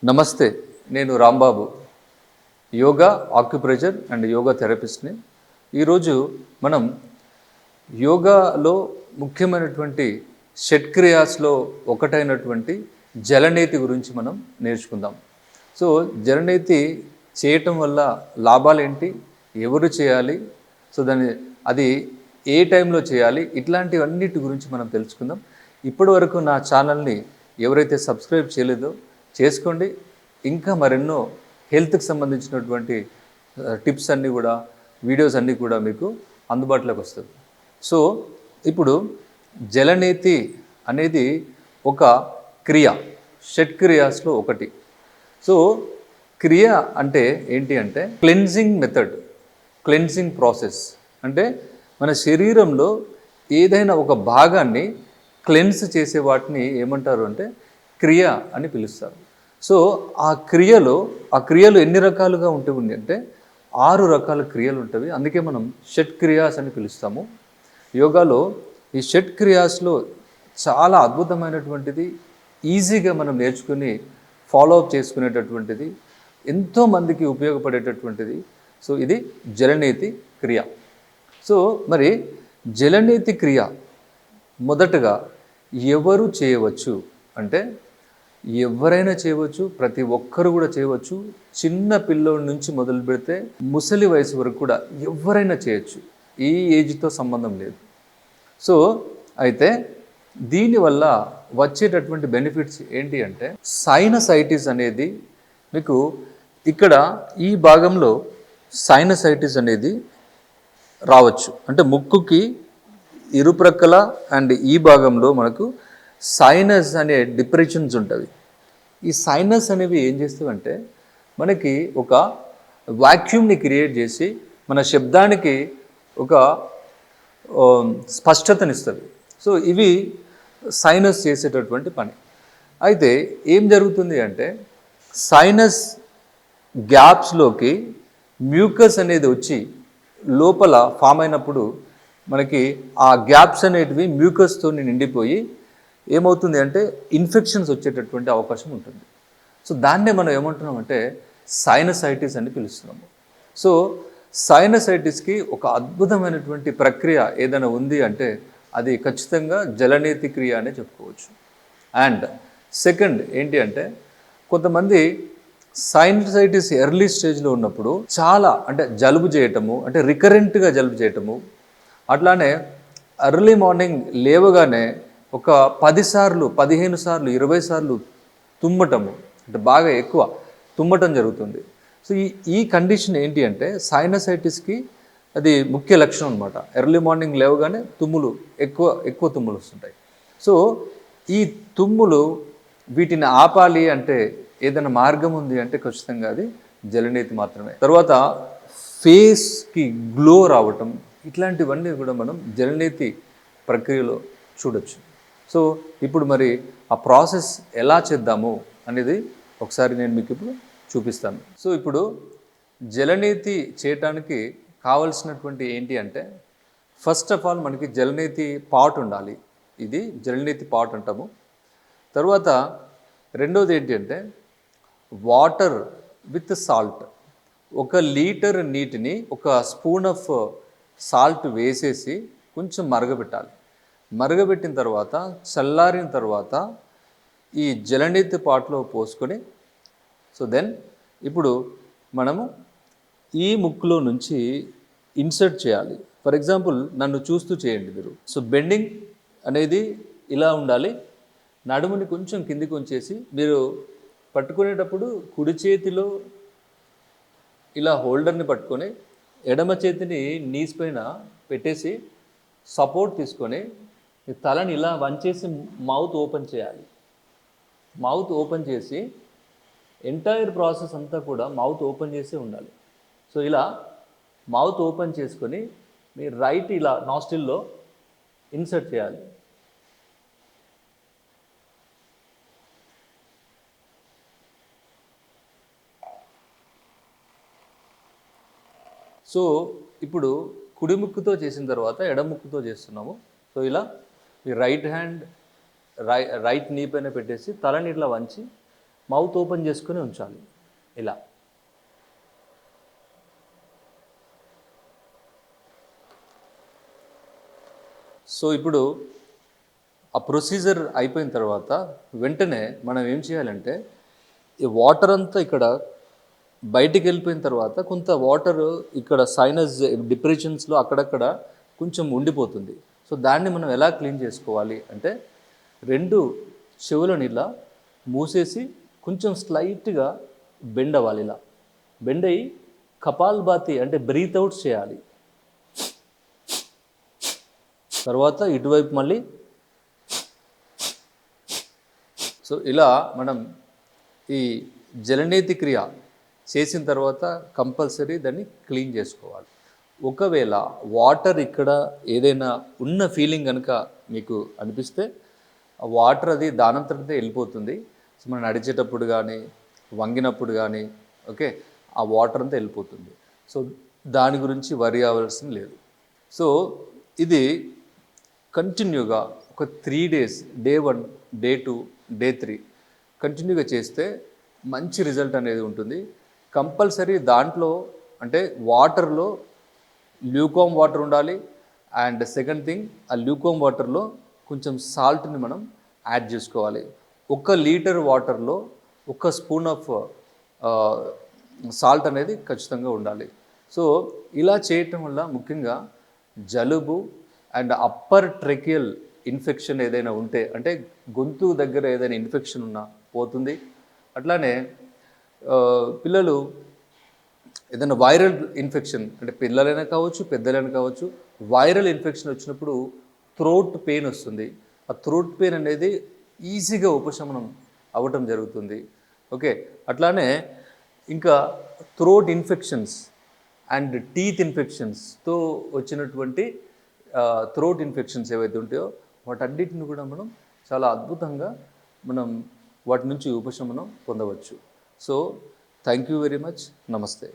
నమస్తే. నేను Rambabu. Yoga acupressure and yoga థెరపిస్ట్‌ని. ఈరోజు మనం యోగాలో ముఖ్యమైనటువంటి షట్క్రియాస్‌లో ఒకటైనటువంటి జలనేతి గురించి మనం నేర్చుకుందాం. సో, జలనేతి చేయటం వల్ల లాభాలేంటి? ఎవరు చేయాలి? సో, అది ఏ టైంలో చేయాలి? ఇట్లాంటివన్నిటి గురించి మనం తెలుసుకుందాం. ఇప్పటివరకు నా ఛానల్‌ని ఎవరైతే సబ్స్క్రైబ్ చేయలేదో చేసుకోండి. ఇంకా మరెన్నో హెల్త్‌కి సంబంధించినటువంటి టిప్స్ అన్నీ కూడా, వీడియోస్ అన్నీ కూడా మీకు అందుబాటులోకి వస్తుంది. సో, ఇప్పుడు జలనేతి అనేది ఒక క్రియ, షట్క్రియాస్‌లో ఒకటి. సో, క్రియ అంటే ఏంటి అంటే క్లెన్జింగ్ మెథడ్, క్లెన్జింగ్ ప్రాసెస్. అంటే మన శరీరంలో ఏదైనా ఒక భాగాన్ని క్లెన్స్ చేసే వాటిని ఏమంటారు అంటే క్రియ అని పిలుస్తారు. సో, ఆ క్రియలు ఎన్ని రకాలుగా ఉంటుంది అంటే 6 రకాల క్రియలు ఉంటవి. అందుకే మనం షట్క్రియాస్ అని పిలుస్తాము. యోగాలో ఈ షట్క్రియాస్‌లో చాలా అద్భుతమైనటువంటిది, ఈజీగా మనం నేర్చుకుని ఫాలో అప్ చేసుకునేటటువంటిది, ఎంతోమందికి ఉపయోగపడేటటువంటిది. సో, ఇది జలనేతి క్రియ. సో, మరి జలనేతి క్రియ మొదటగా ఎవరు చేయవచ్చు అంటే ఎవరైనా చేయవచ్చు, ప్రతి ఒక్కరు కూడా చేయవచ్చు. చిన్న పిల్లోడి నుంచి మొదలు పెడితే ముసలి వయసు వరకు కూడా ఎవరైనా చేయొచ్చు. ఈ ఏజ్‌తో సంబంధం లేదు. సో, అయితే దీనివల్ల వచ్చేటటువంటి బెనిఫిట్స్ ఏంటి అంటే సైనసైటిస్ అనేది మీకు ఇక్కడ ఈ భాగంలో సైనసైటిస్ అనేది రావచ్చు. అంటే ముక్కుకి ఇరుప్రక్కల అండ్ ఈ భాగంలో మనకు సైనస్ అనే డిప్రెషన్స్ ఉంటుంది. ఈ సైనస్ అనేవి ఏం చేస్తామంటే మనకి ఒక వాక్యూమ్ని క్రియేట్ చేసి మన శబ్దానికి ఒక స్పష్టతనిస్తుంది. సో, ఇవి సైనస్ చేసేటటువంటి పని. అయితే ఏం జరుగుతుంది అంటే సైనస్ గ్యాప్స్లోకి మ్యూకస్ అనేది వచ్చి లోపల ఫామ్ అయినప్పుడు మనకి ఆ గ్యాప్స్ అనేటివి మ్యూకస్తో నిండిపోయి ఏమవుతుంది అంటే ఇన్ఫెక్షన్స్ వచ్చేటటువంటి అవకాశం ఉంటుంది. సో, దాన్నే మనం ఏమంటున్నామంటే సైనసైటిస్ అని పిలుస్తున్నాము. సో, సైనసైటిస్కి ఒక అద్భుతమైనటువంటి ప్రక్రియ ఏదైనా ఉంది అంటే అది ఖచ్చితంగా జలనేతి క్రియ అనే చెప్పుకోవచ్చు. అండ్ సెకండ్ ఏంటి అంటే కొంతమంది సైనసైటిస్ ఎర్లీ స్టేజ్లో ఉన్నప్పుడు చాలా అంటే జలుబు చేయటము, అంటే రికరెంట్గా జలుబు చేయటము, అట్లానే ఎర్లీ మార్నింగ్ లేవగానే ఒక 10 సార్లు, 15 సార్లు, 20 సార్లు తుమ్మటము, అంటే బాగా ఎక్కువ తుమ్మటం జరుగుతుంది. సో, ఈ కండిషన్ ఏంటి అంటే సైనసైటిస్కి అది ముఖ్య లక్షణం అనమాట. ఎర్లీ మార్నింగ్ లేవగానే తుమ్ములు ఎక్కువ తుమ్ములు వస్తుంటాయి. సో, ఈ తుమ్ములు వీటిని ఆపాలి అంటే ఏదైనా మార్గం ఉంది అంటే ఖచ్చితంగా అది జలనేతి మాత్రమే. తర్వాత ఫేస్కి గ్లో రావటం, ఇట్లాంటివన్నీ కూడా మనం జలనేతి ప్రక్రియలో చూడొచ్చు. సో, ఇప్పుడు మరి ఆ ప్రాసెస్ ఎలా చేద్దాము అనేది ఒకసారి నేను మీకు ఇప్పుడు చూపిస్తాను. సో, ఇప్పుడు జలనేతి చేయటానికి కావలసినటువంటి ఏంటి అంటే ఫస్ట్ ఆఫ్ ఆల్ మనకి జలనేతి పాట్ ఉండాలి. ఇది జలనేతి పాట్ అంటాము. తర్వాత రెండోది ఏంటి అంటే వాటర్ విత్ సాల్ట్. 1 లీటర్ నీటిని ఒక స్పూన్ ఆఫ్ సాల్ట్ వేసేసి కొంచెం మరగబెట్టాలి. మరగబెట్టిన తర్వాత చల్లారిన తర్వాత ఈ జలనేతి పాట్లో పోసుకొని సో దెన్ ఇప్పుడు మనము ఈ ముక్కులో నుంచి ఇన్సర్ట్ చేయాలి. ఫర్ ఎగ్జాంపుల్ నన్ను చూస్తూ చేయండి మీరు. సో, బెండింగ్ అనేది ఇలా ఉండాలి. నడుముని కొంచెం కిందికి ఉంచేసి మీరు పట్టుకునేటప్పుడు కుడి చేతిలో ఇలా హోల్డర్ని పట్టుకొని ఎడమ చేతిని నీస్ పైన పెట్టేసి సపోర్ట్ తీసుకొని తలని ఇలా వంచేసి మౌత్ ఓపెన్ చేయాలి. మౌత్ ఓపెన్ చేసి ఎంటైర్ ప్రాసెస్ అంతా కూడా మౌత్ ఓపెన్ చేసి ఉండాలి. సో, ఇలా మౌత్ ఓపెన్ చేసుకొని మీ రైట్ ఇలా నాస్టిల్లో ఇన్సర్ట్ చేయాలి. సో, ఇప్పుడు కుడి ముక్కుతో చేసిన తర్వాత ఎడమ ముక్కుతో చేస్తున్నాము. సో, ఇలా ఈ రైట్ హ్యాండ్ రైట్ నీ పైన పెట్టేసి తలని ఇట్లా వంచి మౌత్ ఓపెన్ చేసుకొని ఉంచాలి ఇలా. సో ఇప్పుడు ఆ ప్రొసీజర్ అయిపోయిన తర్వాత వెంటనే మనం ఏం చేయాలంటే ఈ వాటర్ అంతా ఇక్కడ బయటికి వెళ్ళిపోయిన తర్వాత కొంత వాటర్ ఇక్కడ సైనస్ డిప్రెషన్స్లో అక్కడక్కడ కొంచెం ఉండిపోతుంది. సో దాన్ని మనం ఎలా క్లీన్ చేసుకోవాలి అంటే 2 చెవులను ఇలా మూసేసి కొంచెం స్లైట్గా బెండ్ అవ్వాలి. ఇలా బెండ్ అయ్యి కపాల్భాతి అంటే బ్రీత్ అవుట్ చేయాలి. తర్వాత ఇటువైపు మళ్ళీ. సో ఇలా మనం ఈ జలనేతి క్రియ చేసిన తర్వాత కంపల్సరీ దాన్ని క్లీన్ చేసుకోవాలి. ఒకవేళ వాటర్ ఇక్కడ ఏదైనా ఉన్న ఫీలింగ్ కనుక మీకు అనిపిస్తే ఆ వాటర్ అది దానంతటదే వెళ్ళిపోతుంది. సో మనం నడిచేటప్పుడు కానీ వంగినప్పుడు కానీ ఓకే ఆ వాటర్ అంతా వెళ్ళిపోతుంది. సో దాని గురించి వరి అవ్వాల్సిన లేదు. సో ఇది కంటిన్యూగా ఒక 3 days, డే 1, డే 2, డే 3 కంటిన్యూగా చేస్తే మంచి రిజల్ట్ అనేది ఉంటుంది. కంపల్సరీ దాంట్లో అంటే వాటర్లో ల్యూకామ్ వాటర్ ఉండాలి. అండ్ సెకండ్ థింగ్ ఆ ల్యూకామ్ వాటర్లో కొంచెం సాల్ట్ని మనం యాడ్ చేసుకోవాలి. 1 లీటర్ వాటర్లో 1 స్పూన్ ఆఫ్ సాల్ట్ అనేది ఖచ్చితంగా ఉండాలి. సో ఇలా చేయటం వల్ల ముఖ్యంగా జలుబు అండ్ అప్పర్ ట్రెకియల్ ఇన్ఫెక్షన్ ఏదైనా ఉంటే అంటే గొంతు దగ్గర ఏదైనా ఇన్ఫెక్షన్ ఉన్నా పోతుంది. అట్లానే పిల్లలు ఏదైనా వైరల్ ఇన్ఫెక్షన్ అంటే పిల్లలైనా కావచ్చు పెద్దలైనా కావచ్చు వైరల్ ఇన్ఫెక్షన్ వచ్చినప్పుడు థ్రోట్ పెయిన్ వస్తుంది. ఆ థ్రోట్ పెయిన్ అనేది ఈజీగా ఉపశమనం అవ్వటం జరుగుతుంది. ఓకే అట్లానే ఇంకా థ్రోట్ ఇన్ఫెక్షన్స్ అండ్ టీత్ ఇన్ఫెక్షన్స్తో వచ్చినటువంటి థ్రోట్ ఇన్ఫెక్షన్స్ ఏవైతే ఉంటాయో వాటన్నిటిని కూడా మనం చాలా అద్భుతంగా మనం వాటి నుంచి ఉపశమనం పొందవచ్చు. So thank you very much. నమస్తే.